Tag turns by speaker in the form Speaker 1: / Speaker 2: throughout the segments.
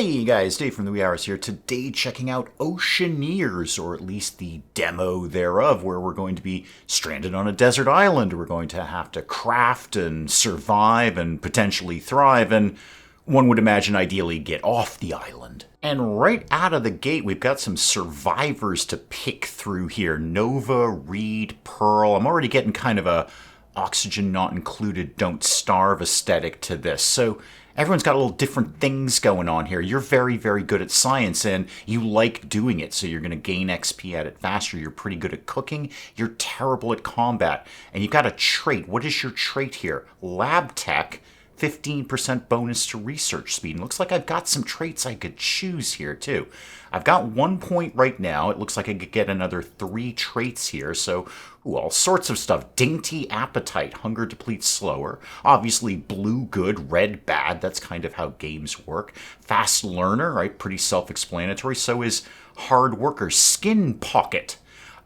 Speaker 1: Hey guys, Dave from the Wee Hours here. Today checking out Oceaneers, or at least the demo thereof, where we're going to be stranded on a desert island. We're going to have to craft and survive and potentially thrive, and one would imagine ideally get off the island. And right out of the gate, we've got some survivors to pick through here. Nova, Reed, Pearl. I'm already getting kind of a oxygen not included, don't starve aesthetic to this. So everyone's got a little different things going on here. You're very, very good at science, and you like doing it, so you're going to gain XP at it faster. You're pretty good at cooking. You're terrible at combat. And you've got a trait. What is your trait here? Lab tech, 15% bonus to research speed. And looks like I've got some traits I could choose here, too. I've got 1 point right now. It looks like I could get another 3 traits here, so all sorts of stuff. Dainty appetite, hunger depletes slower. Obviously, blue good, red bad. That's kind of how games work. Fast learner, right? Pretty self-explanatory. So is hard worker. Skin pocket.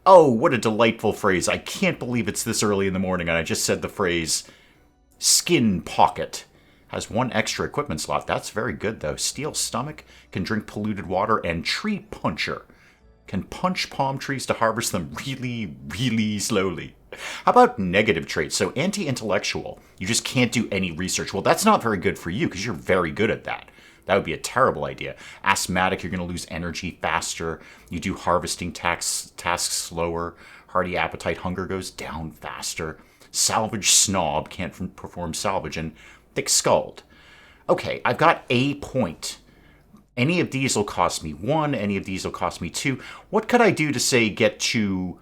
Speaker 1: Oh, what a delightful phrase. I can't believe it's this early in the morning and I just said the phrase skin pocket. Has 1 extra equipment slot. That's very good, though. Steel stomach, can drink polluted water, and tree puncher. Can punch palm trees to harvest them really, really slowly. How about negative traits? So anti-intellectual. You just can't do any research. Well, that's not very good for you because you're very good at that. That would be a terrible idea. Asthmatic, you're going to lose energy faster. You do harvesting tasks slower. Hearty appetite, hunger goes down faster. Salvage snob, can't perform salvage. And thick-skulled. Okay, I've got a point. Any of these will cost me 1. Any of these will cost me 2. What could I do to, say, get to...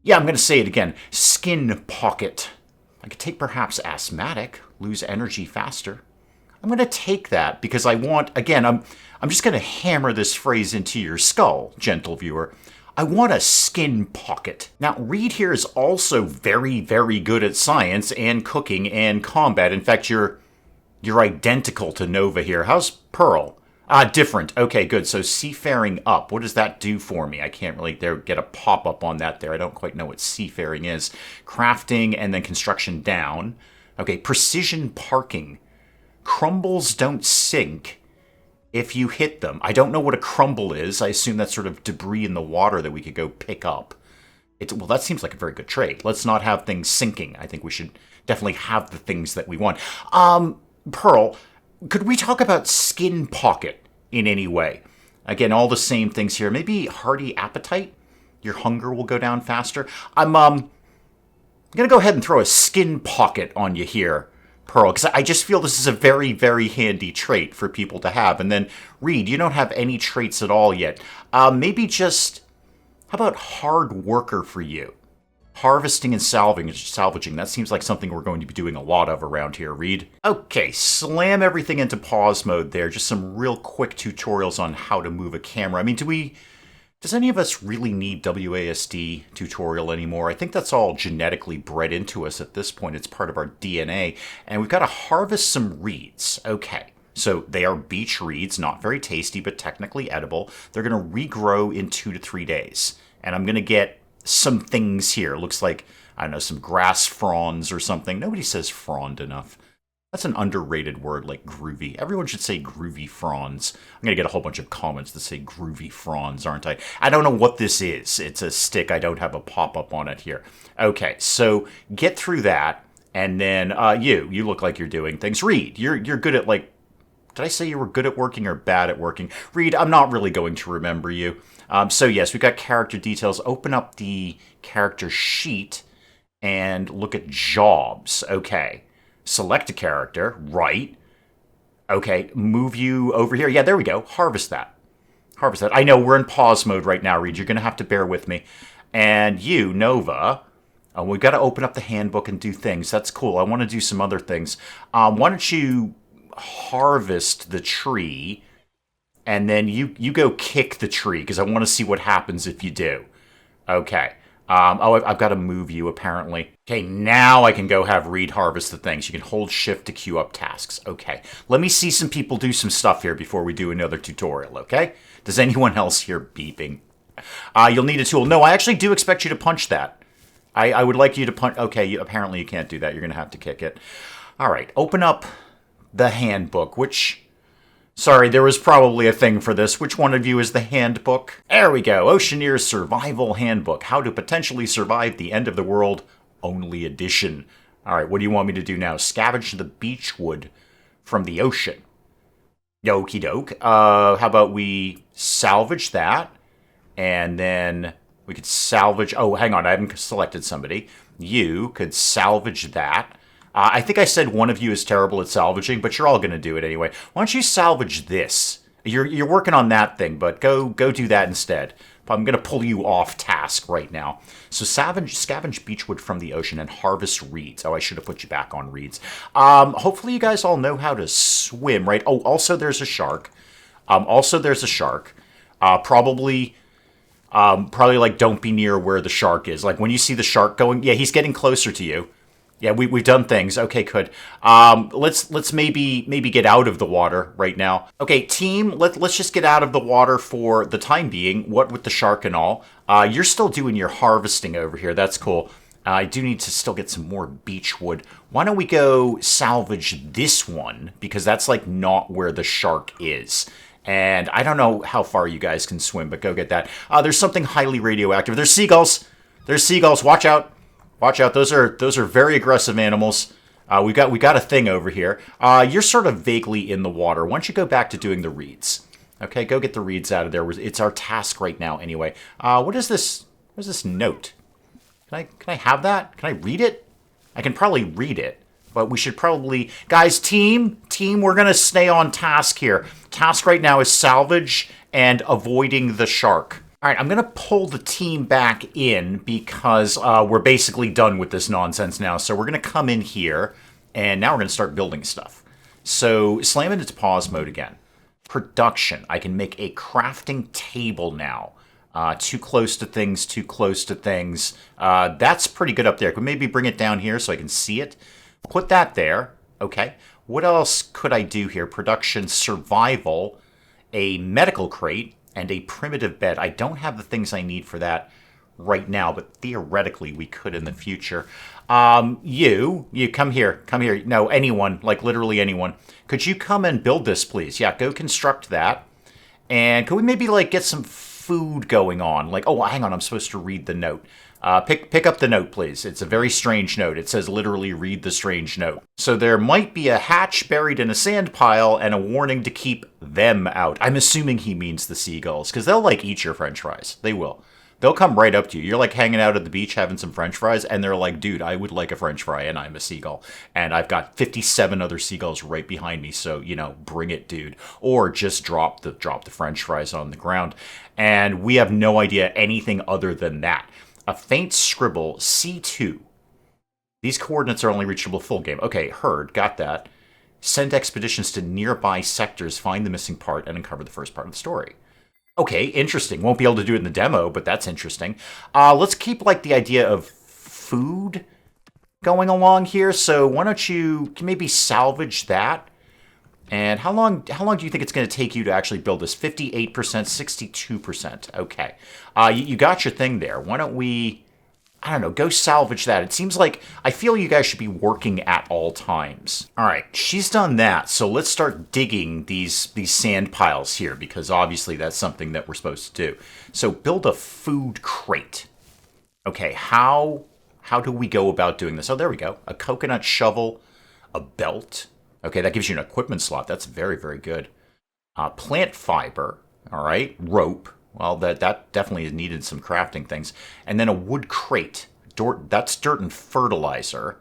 Speaker 1: Yeah, I'm going to say it again. Skin pocket. I could take perhaps asthmatic, lose energy faster. I'm going to take that because I want... Again, I'm just going to hammer this phrase into your skull, gentle viewer. I want a skin pocket. Now, Reed here is also very, very good at science and cooking and combat. In fact, you're identical to Nova here. How's Pearl? Different. Okay, good. So seafaring up. What does that do for me? I can't really get a pop-up on that there. I don't quite know what seafaring is. Crafting and then construction down. Okay, precision parking. Crumbles don't sink if you hit them. I don't know what a crumble is. I assume that's sort of debris in the water that we could go pick up. Well, that seems like a very good trait. Let's not have things sinking. I think we should definitely have the things that we want. Pearl, could we talk about skin pocket in any way? Again, all the same things here. Maybe hearty appetite? Your hunger will go down faster. I'm going to go ahead and throw a skin pocket on you here, Pearl, because I just feel this is a very, very handy trait for people to have. And then, Reed, you don't have any traits at all yet. Maybe just, how about hard worker for you? Harvesting and salvaging, that seems like something we're going to be doing a lot of around here, Reed. Okay, slam everything into pause mode there. Just some real quick tutorials on how to move a camera. I mean, does any of us really need WASD tutorial anymore? I think that's all genetically bred into us at this point. It's part of our DNA. And we've got to harvest some reeds. Okay, so they are beach reeds, not very tasty, but technically edible. They're going to regrow in 2 to 3 days. And I'm going to get some things here. Looks like, I don't know, some grass fronds or something. Nobody says frond enough. That's an underrated word, like groovy. Everyone should say groovy fronds. I'm going to get a whole bunch of comments that say groovy fronds, aren't I? I don't know what this is. It's a stick. I don't have a pop-up on it here. Okay, so get through that, and then you look like you're doing things. Reed, you're good at, like, did I say you were good at working or bad at working? Reed, I'm not really going to remember you. So yes, we've got character details. Open up the character sheet and look at jobs. Okay. Select a character, right. Okay, move you over here. Yeah, there we go. Harvest that. Harvest that. I know we're in pause mode right now, Reed. You're going to have to bear with me. And you, Nova, we've got to open up the handbook and do things. That's cool. I want to do some other things. Why don't you harvest the tree, and then you go kick the tree, because I want to see what happens if you do. Okay. I've got to move you, apparently. Okay, now I can go have Reed harvest the things. You can hold shift to queue up tasks. Okay, let me see some people do some stuff here before we do another tutorial, okay? Does anyone else hear beeping? You'll need a tool. No, I actually do expect you to punch that. I would like you to punch... Okay, apparently you can't do that. You're going to have to kick it. All right, open up the handbook, which Sorry, there was probably a thing for this. Which one of you is the handbook? There we go. Oceaneers Survival Handbook. How to potentially survive the end of the world. Only edition. All right, what do you want me to do now? Scavenge the beechwood from the ocean. Okie doke. How about we salvage that? And then we could salvage... Oh, hang on. I haven't selected somebody. You could salvage that. I think I said one of you is terrible at salvaging, but you're all going to do it anyway. Why don't you salvage this? You're working on that thing, but go do that instead. I'm going to pull you off task right now. So scavenge beechwood from the ocean and harvest reeds. Oh, I should have put you back on reeds. Hopefully you guys all know how to swim, right? Oh, also there's a shark. Probably like don't be near where the shark is. Like when you see the shark going, yeah, he's getting closer to you. Yeah, we've done things. Okay, good. Let's maybe get out of the water right now. Okay, team, let's just get out of the water for the time being. What with the shark and all. You're still doing your harvesting over here. That's cool. I do need to still get some more beechwood. Why don't we go salvage this one? Because that's like not where the shark is. And I don't know how far you guys can swim, but go get that. There's something highly radioactive. There's seagulls. There's seagulls. Watch out. Watch out, those are very aggressive animals. We got a thing over here. You're sort of vaguely in the water. Why don't you go back to doing the reeds? Okay, go get the reeds out of there. It's our task right now anyway. What is this? What is this note? Can I have that? Can I read it? I can probably read it, but we should probably... Guys, team, we're going to stay on task here. Task right now is salvage and avoiding the shark. All right, I'm going to pull the team back in because we're basically done with this nonsense now. So we're going to come in here, and now we're going to start building stuff. So slam it into pause mode again. Production. I can make a crafting table now. Too close to things, too close to things. That's pretty good up there. Could maybe bring it down here so I can see it. Put that there. Okay. What else could I do here? Production, survival, a medical crate, and a primitive bed. I don't have the things I need for that right now, but theoretically we could in the future. You come here. No, anyone, like literally anyone. Could you come and build this, please? Yeah, go construct that. And could we maybe like get some food going on? Like, oh, hang on, I'm supposed to read the note. Pick up the note, please. It's a very strange note. It says literally read the strange note. So there might be a hatch buried in a sand pile and a warning to keep them out. I'm assuming he means the seagulls, because they'll like eat your french fries. They will. They'll come right up to you. You're like hanging out at the beach having some french fries, and they're like, dude, I would like a french fry, and I'm a seagull. And I've got 57 other seagulls right behind me, so, you know, bring it, dude. Or just drop the french fries on the ground. And we have no idea anything other than that. A faint scribble, C2. These coordinates are only reachable full game. Okay, heard, got that. Send expeditions to nearby sectors, find the missing part, and uncover the first part of the story. Okay, interesting. Won't be able to do it in the demo, but that's interesting. Let's keep, like, the idea of food going along here. So why don't you maybe salvage that? And how long do you think it's going to take you to actually build this? 58%, 62%. Okay. You got your thing there. Why don't we, I don't know, go salvage that. It seems like, I feel you guys should be working at all times. All right, she's done that. So let's start digging these sand piles here, because obviously that's something that we're supposed to do. So build a food crate. Okay, how do we go about doing this? Oh, there we go. A coconut shovel, a belt. Okay, that gives you an equipment slot. That's very, very good. Plant fiber, all right. Rope. Well, that definitely is needed some crafting things. And then a wood crate. That's dirt and fertilizer.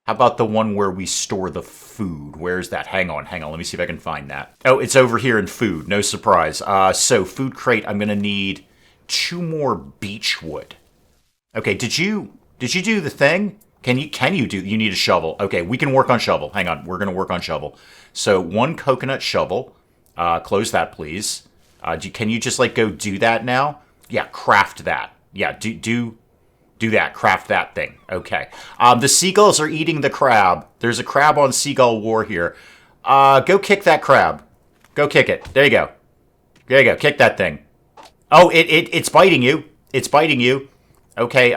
Speaker 1: How about the one where we store the food? Where's that? Hang on. Let me see if I can find that. Oh, it's over here in food. No surprise. So food crate, I'm going to need 2 more beechwood. Okay, did you do the thing? You need a shovel. Okay, we can work on shovel. Hang on, we're going to work on shovel. So 1 coconut shovel. Close that, please. Can you just, like, go do that now? Yeah, craft that. Yeah, do that. Craft that thing. Okay. The seagulls are eating the crab. There's a crab on seagull war here. Go kick that crab. Go kick it. There you go. There you go. Kick that thing. Oh, it's biting you. It's biting you. Okay,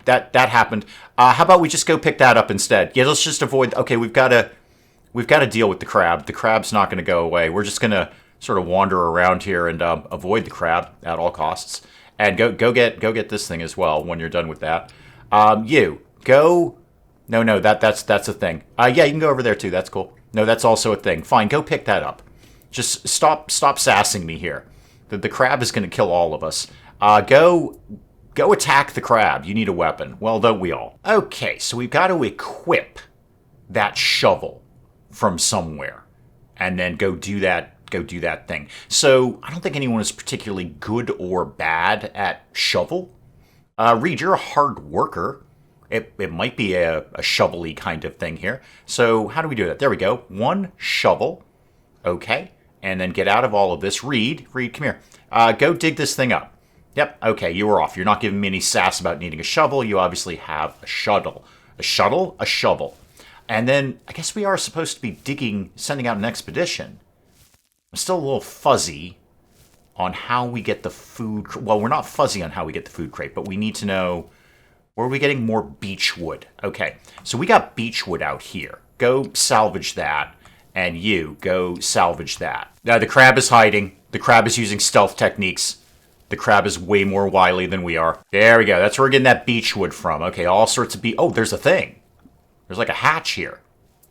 Speaker 1: that happened. How about we just go pick that up instead? Yeah, let's just avoid... Okay, we've got to we've got to deal with the crab. The crab's not going to go away. We're just going to sort of wander around here and avoid the crab at all costs. And go get this thing as well when you're done with that. You go. No, that's a thing. Yeah, you can go over there too. That's cool. No, that's also a thing. Fine, go pick that up. Just stop sassing me here. The crab is going to kill all of us. Go attack the crab. You need a weapon. Well, don't we all? Okay, so we've got to equip that shovel from somewhere, and then go do that thing. So I don't think anyone is particularly good or bad at shovel. Reed, you're a hard worker. It might be a shovel-y kind of thing here. So how do we do that? There we go. One shovel. Okay. And then get out of all of this. Reed, come here. Go dig this thing up. Yep. Okay, you were off. You're not giving me any sass about needing a shovel. You obviously have a shuttle. A shuttle? A shovel. And then I guess we are supposed to be sending out an expedition. I'm still a little fuzzy on how we get the food. Well, we're not fuzzy on how we get the food crate, but we need to know where are we getting more beech wood. Okay, so we got beech wood out here. Go salvage that, and you go salvage that. Now, the crab is hiding. The crab is using stealth techniques. The crab is way more wily than we are. There we go. That's where we're getting that beech wood from. Okay, all sorts of Oh, there's a thing. There's like a hatch here.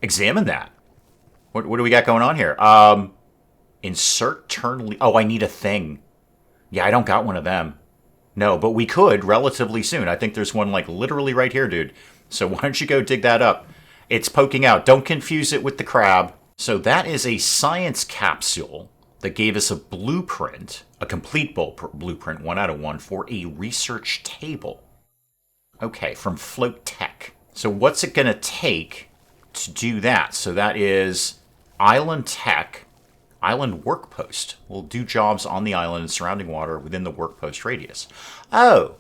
Speaker 1: Examine that. What do we got going on here? Insert turn... Oh, I need a thing. Yeah, I don't got one of them. No, but we could relatively soon. I think there's one like literally right here, dude. So why don't you go dig that up? It's poking out. Don't confuse it with the crab. So that is a science capsule that gave us a blueprint, a complete blueprint, 1 out of 1, for a research table. Okay, from Float Tech. So what's it going to take to do that? So that is Island Tech, Island Work Post. We'll do jobs on the island and surrounding water within the work post radius. Oh,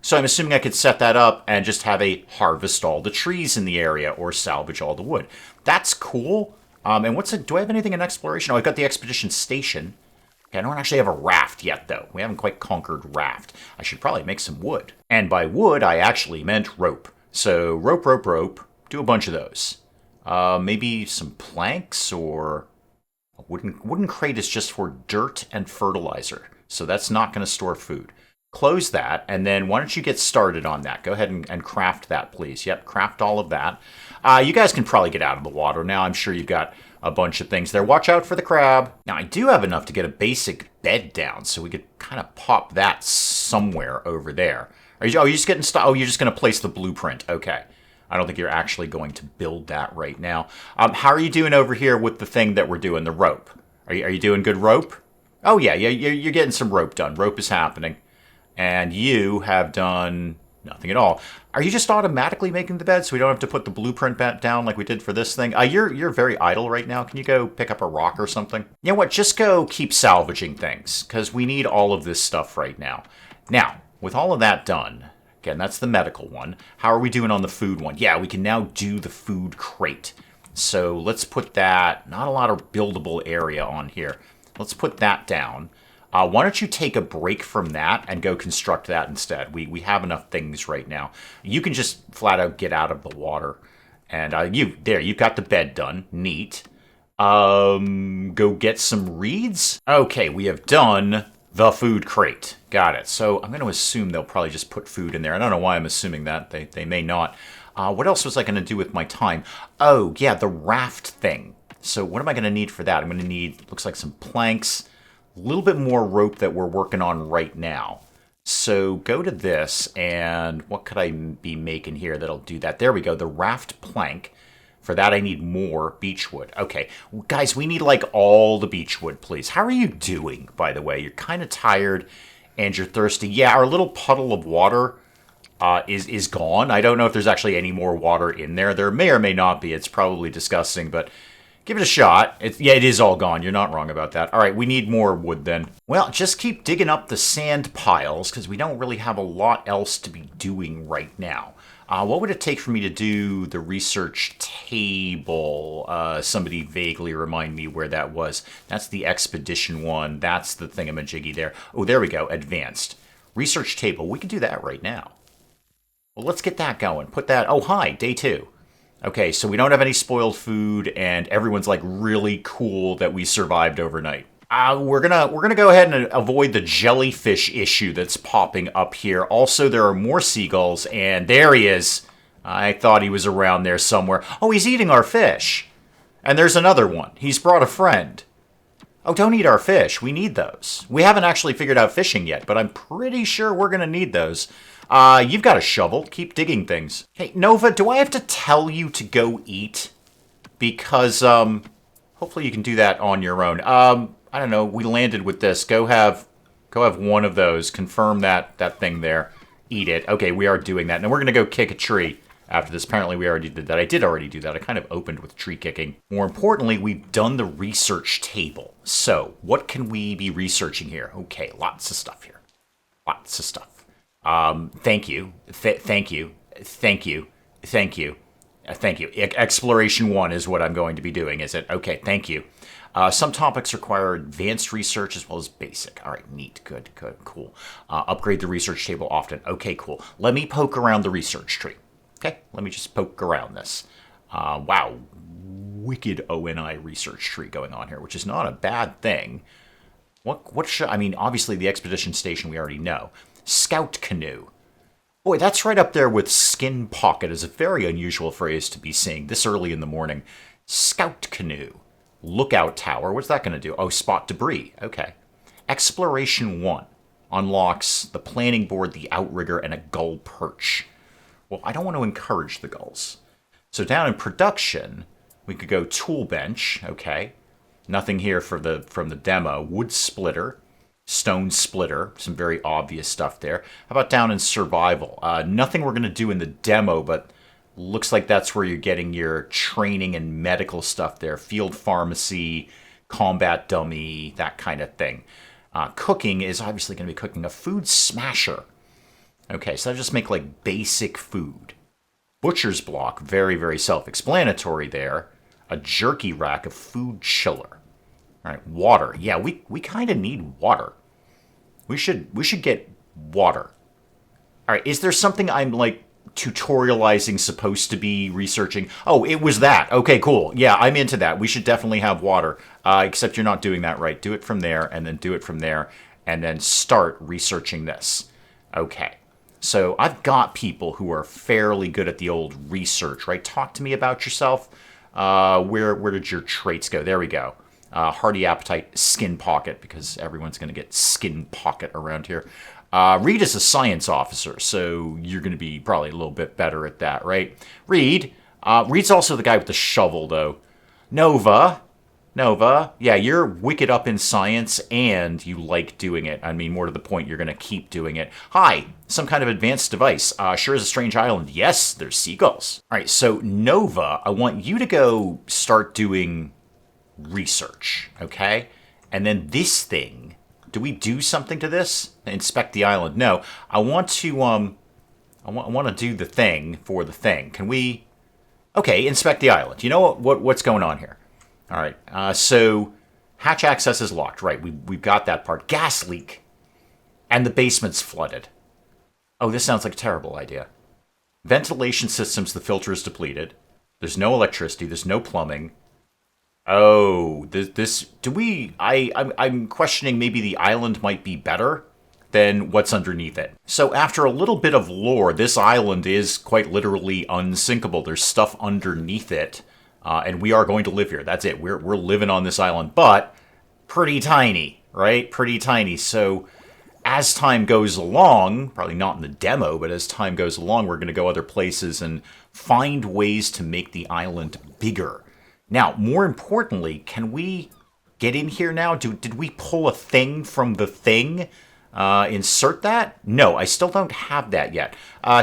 Speaker 1: so I'm assuming I could set that up and just have a harvest all the trees in the area or salvage all the wood. That's cool. And do I have anything in exploration? Oh, I've got the expedition station. Okay, I don't actually have a raft yet, though. We haven't quite conquered raft. I should probably make some wood. And by wood, I actually meant rope. So rope. Do a bunch of those. Maybe some planks or... A wooden crate is just for dirt and fertilizer. So that's not going to store food. Close that, and then why don't you get started on that? Go ahead and craft that, please. Yep, craft all of that. You guys can probably get out of the water now. I'm sure you've got a bunch of things there. Watch out for the crab. Now, I do have enough to get a basic bed down, so we could kind of pop that somewhere over there. You're just getting you're just going to place the blueprint. Okay. I don't think you're actually going to build that right now. How are you doing over here with the thing that we're doing, the rope? Are you doing good rope? Oh, yeah, you're getting some rope done. Rope is happening. And you have done nothing at all. Are you just automatically making the bed so we don't have to put the blueprint down like we did for this thing? You're very idle right now. Can you go pick up a rock or something? You know what? Just go keep salvaging things because we need all of this stuff right now. Now, with all of that done, again, that's the medical one. How are we doing on the food one? Yeah, we can now do the food crate. So let's put that, not a lot of buildable area on here. Let's put that down. Why don't you take a break from that and go construct that instead? We have enough things right now. You can just flat out get out of the water. And you've got the bed done. Neat. Go get some reeds. Okay, we have done the food crate. Got it. So I'm going to assume they'll probably just put food in there. I don't know why I'm assuming that. They may not. What else was I going to do with my time? Oh, yeah, the raft thing. So what am I going to need for that? I'm going to need, looks like some planks, a little bit more rope that we're working on right now. So go to this, and what could I be making here that'll do that? There we go, the raft plank. For that, I need more beechwood. Okay, guys, we need like all the beechwood, please. How are you doing, by the way? You're kind of tired and you're thirsty. Yeah, our little puddle of water is gone. I don't know if there's actually any more water in there. There may or may not be. It's probably disgusting, but give it a shot. It is all gone. You're not wrong about that. All right, we need more wood then. Well, just keep digging up the sand piles because we don't really have a lot else to be doing right now. What would it take for me to do the research table? Somebody vaguely remind me where that was. That's the expedition one. That's the thingamajiggy there. Oh, there we go. Advanced. Research table. We can do that right now. Well, let's get that going. Put that... Oh, hi. Day 2. Okay, so we don't have any spoiled food, and everyone's like really cool that we survived overnight. We're gonna go ahead and avoid the jellyfish issue that's popping up here. Also, there are more seagulls, and there he is. I thought he was around there somewhere. Oh, he's eating our fish. And there's another one. He's brought a friend. Oh, don't eat our fish. We need those. We haven't actually figured out fishing yet, but I'm pretty sure we're gonna need those. You've got a shovel. Keep digging things. Hey, Nova, do I have to tell you to go eat? Because, hopefully you can do that on your own. I don't know. We landed with this. Go have one of those. Confirm that thing there. Eat it. Okay, we are doing that. Now we're going to go kick a tree after this. Apparently we already did that. I did already do that. I kind of opened with tree kicking. More importantly, we've done the research table. So, what can we be researching here? Okay, lots of stuff here. Lots of stuff. Thank you. Thank you. Thank you. Thank you. Thank you. Exploration 1 is what I'm going to be doing, is it? Okay, thank you. Some topics require advanced research as well as basic. All right, neat. Good, cool. Upgrade the research table often. Okay, cool. Let me poke around the research tree. Okay, let me just poke around this. Wow, wicked ONI research tree going on here, which is not a bad thing. What should, I mean, obviously the expedition station we already know. Scout canoe. Boy, that's right up there with skin pocket is a very unusual phrase to be saying this early in the morning. Scout canoe. Lookout tower. What's that going to do? Oh, spot debris. Okay. Exploration 1 unlocks the planning board, the outrigger, and a gull perch. Well, I don't want to encourage the gulls. So down in production, we could go tool bench. Okay. Nothing here from the demo. Wood splitter. Stone splitter. Some very obvious stuff there. How about down in survival? Nothing we're going to do in the demo, but looks like that's where you're getting your training and medical stuff there. Field pharmacy, combat dummy, that kind of thing. Cooking is obviously going to be cooking a food smasher. Okay, so that'll just make like basic food. Butcher's block, very, very self-explanatory there. A jerky rack, a food chiller. All right, water. Yeah, we kind of need water. We should get water. All right, is there something I'm like tutorializing supposed to be researching? Oh, it was that. Okay, cool. Yeah, I'm into that. We should definitely have water. Except you're not doing that right. Do it from there, and then do it from there, and then start researching this. Okay. So I've got people who are fairly good at the old research, right? Talk to me about yourself. Where did your traits go? There we go. Hearty appetite, skin pocket, because everyone's going to get skin pocket around here. Reed is a science officer, so you're going to be probably a little bit better at that, right? Reed. Reed's also the guy with the shovel, though. Nova. Yeah, you're wicked up in science, and you like doing it. I mean, more to the point, you're going to keep doing it. Hi, some kind of advanced device. Sure is a strange island. Yes, there's seagulls. All right, so Nova, I want you to go start doing research, okay? And then this thing, do we do something to this? Inspect the island. No, I want to I want to do the thing for the thing. Can we? Okay, inspect the island. You know what's going on here? All right. So hatch access is locked. Right. We've got that part. Gas leak, and the basement's flooded. Oh, this sounds like a terrible idea. Ventilation systems. The filter is depleted. There's no electricity. There's no plumbing. Oh, I'm questioning maybe the island might be better than what's underneath it. So after a little bit of lore, this island is quite literally unsinkable. There's stuff underneath it, and we are going to live here. That's it. We're living on this island, but pretty tiny, right? Pretty tiny. So as time goes along, probably not in the demo, but as time goes along, we're going to go other places and find ways to make the island bigger. Now, more importantly, can we get in here now? Did we pull a thing from the thing? Insert that? No, I still don't have that yet.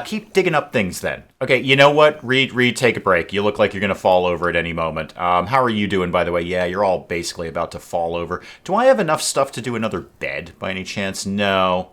Speaker 1: Keep digging up things then. Okay, you know what? Reed, take a break. You look like you're going to fall over at any moment. How are you doing, by the way? Yeah, you're all basically about to fall over. Do I have enough stuff to do another bed, by any chance? No.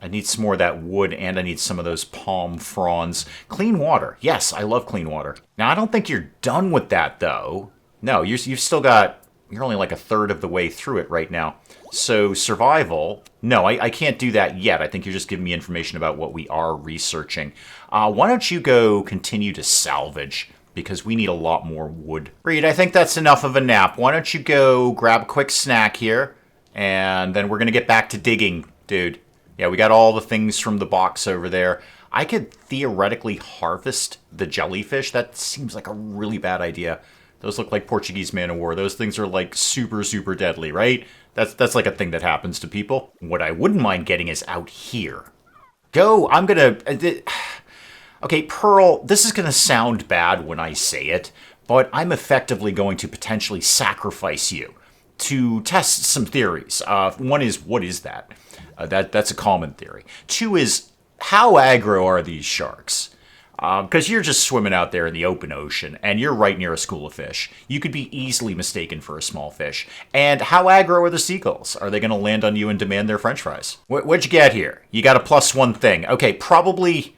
Speaker 1: I need some more of that wood, and I need some of those palm fronds. Clean water. Yes, I love clean water. Now, I don't think you're done with that, though. No, you've still got... You're only like a third of the way through it right now. So, survival... No, I can't do that yet. I think you're just giving me information about what we are researching. Why don't you go continue to salvage? because we need a lot more wood. Reed, I think that's enough of a nap. Why don't you go grab a quick snack here, and then we're going to get back to digging, dude. Yeah, we got all the things from the box over there. I could theoretically harvest the jellyfish. That seems like a really bad idea. Those look like Portuguese man of war. Those things are like super, super deadly, right? That's like a thing that happens to people. What I wouldn't mind getting is out here. Go, I'm gonna... Okay, Pearl, this is gonna sound bad when I say it, but I'm effectively going to potentially sacrifice you to test some theories. One is, what is that? That's a common theory. Two is, how aggro are these sharks? Because you're just swimming out there in the open ocean, and you're right near a school of fish. You could be easily mistaken for a small fish. And how aggro are the seagulls? Are they going to land on you and demand their french fries? What'd you get here? You got a +1 thing. Okay, probably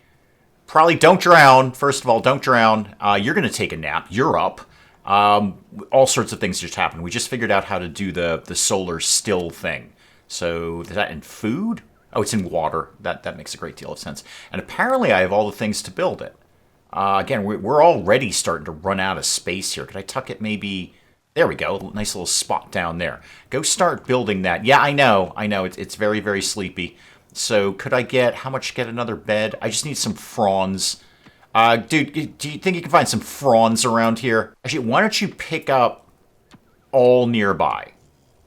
Speaker 1: don't drown. First of all, don't drown. You're going to take a nap. You're up. All sorts of things just happened. We just figured out how to do the solar still thing. So, is that in food? Oh, it's in water. That makes a great deal of sense. And apparently I have all the things to build it. Again, we're already starting to run out of space here. Could I tuck it maybe... There we go. Nice little spot down there. Go start building that. Yeah, I know. It's very, very sleepy. So could I get... How much to get another bed? I just need some fronds. Dude, do you think you can find some fronds around here? Actually, why don't you pick up all nearby?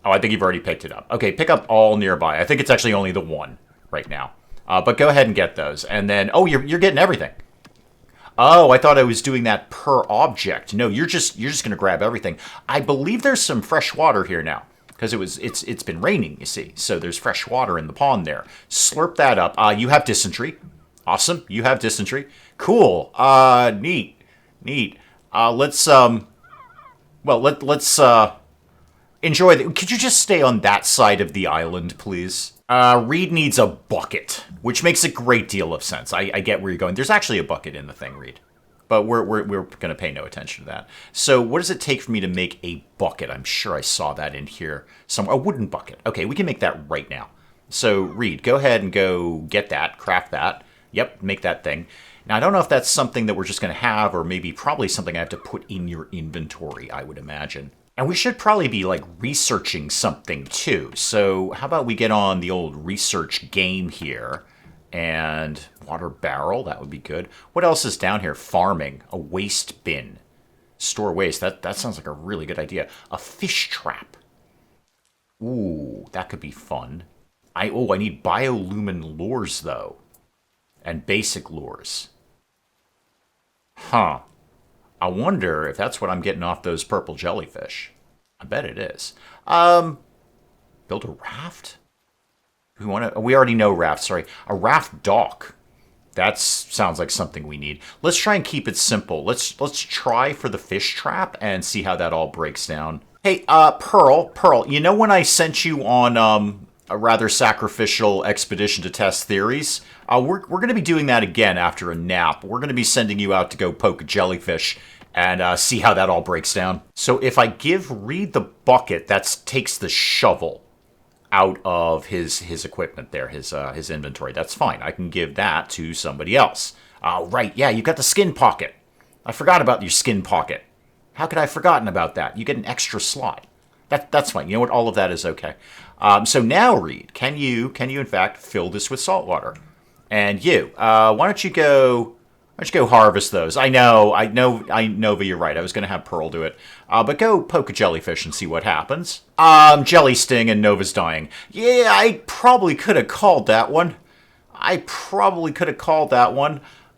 Speaker 1: Oh, I think you've already picked it up. Okay, pick up all nearby. I think it's actually only the one right now. But go ahead and get those. And then, oh, you're getting everything. Oh, I thought I was doing that per object. No, you're just going to grab everything. I believe there's some fresh water here now because it's been raining, you see. So there's fresh water in the pond there. Slurp that up. You have dysentery. Awesome. You have dysentery. Cool. Neat. Let's enjoy the... Could you just stay on that side of the island, please? Reed needs a bucket, which makes a great deal of sense. I get where you're going. There's actually a bucket in the thing, Reed. But we're going to pay no attention to that. So what does it take for me to make a bucket? I'm sure I saw that in here somewhere. A wooden bucket. Okay, we can make that right now. So, Reed, go ahead and go get that, craft that. Yep, make that thing. Now, I don't know if that's something that we're just going to have, or maybe probably something I have to put in your inventory, I would imagine. And we should probably be, like, researching something, too. So how about we get on the old research game here? And water barrel, that would be good. What else is down here? Farming. A waste bin. Store waste. That sounds like a really good idea. A fish trap. Ooh, that could be fun. I need biolumin lures, though. And basic lures. Huh. I wonder if that's what I'm getting off those purple jellyfish. I bet it is. Build a raft? We already know raft, sorry. A raft dock. That sounds like something we need. Let's try and keep it simple. Let's try for the fish trap and see how that all breaks down. Hey, Pearl, you know when I sent you on a rather sacrificial expedition to test theories? We're going to be doing that again after a nap. We're going to be sending you out to go poke a jellyfish and see how that all breaks down. So if I give Reed the bucket, that takes the shovel out of his equipment there, his inventory. That's fine. I can give that to somebody else. Right, yeah, you got the skin pocket. I forgot about your skin pocket. How could I have forgotten about that? You get an extra slot. That's fine. You know what? All of that is okay. So now, Reed, can you in fact fill this with salt water? And you, why don't you go harvest those? I know, Nova, you're right. I was going to have Pearl do it. But go poke a jellyfish and see what happens. Jelly sting and Nova's dying. Yeah, I probably could have called that one.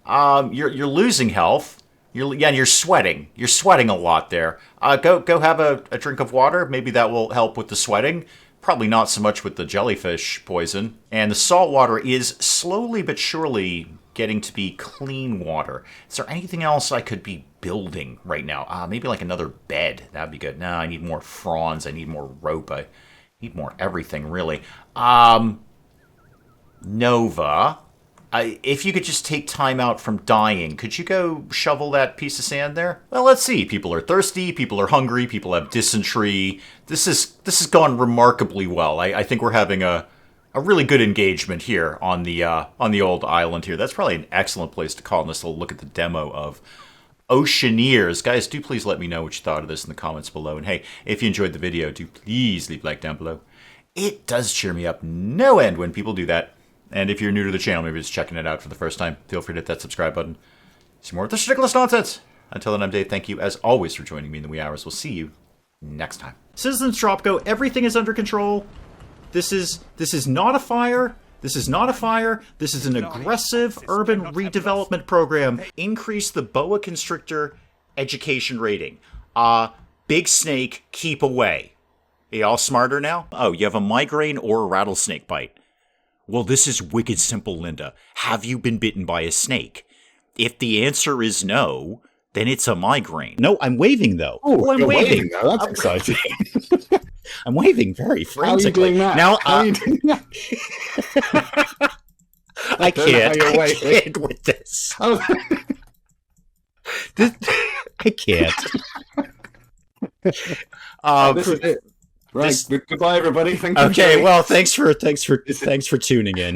Speaker 1: You're losing health. You're sweating. You're sweating a lot there. Go have a drink of water. Maybe that will help with the sweating. Probably not so much with the jellyfish poison. And the salt water is slowly but surely getting to be clean water. Is there anything else I could be building right now? Maybe like another bed. That'd be good. No, I need more fronds. I need more rope. I need more everything, really. Nova, if you could just take time out from dying, could you go shovel that piece of sand there? Well, let's see. People are thirsty. People are hungry. People have dysentery. This has gone remarkably well. I think we're having a really good engagement here on the old island here. That's probably an excellent place to call this. We'll look at the demo of Oceaneers. Guys, do please let me know what you thought of this in the comments below. And hey, if you enjoyed the video, do please leave a like down below. It does cheer me up no end when people do that. And if you're new to the channel, maybe just checking it out for the first time, feel free to hit that subscribe button. See more of this ridiculous nonsense. Until then, I'm Dave. Thank you, as always, for joining me in the wee hours. We'll see you next time. Citizens Tropico, everything is under control. This is not a fire. This is not a fire. This is an aggressive urban redevelopment program. Increase the boa constrictor education rating. Big snake, keep away. Are you all smarter now? Oh, you have a migraine or a rattlesnake bite. Well, this is wicked simple, Linda. Have you been bitten by a snake? If the answer is no, then it's a migraine. No, I'm waving, though.
Speaker 2: Oh, I'm waving. Now. That's exciting.
Speaker 1: I'm waving very frantically.
Speaker 2: How are you doing that?
Speaker 1: Now,
Speaker 2: How are you doing that?
Speaker 1: I can't with this.
Speaker 2: Oh.
Speaker 1: I can't.
Speaker 2: This is it. Right. Goodbye, everybody. Thank you.
Speaker 1: Okay. Well, thanks for tuning in.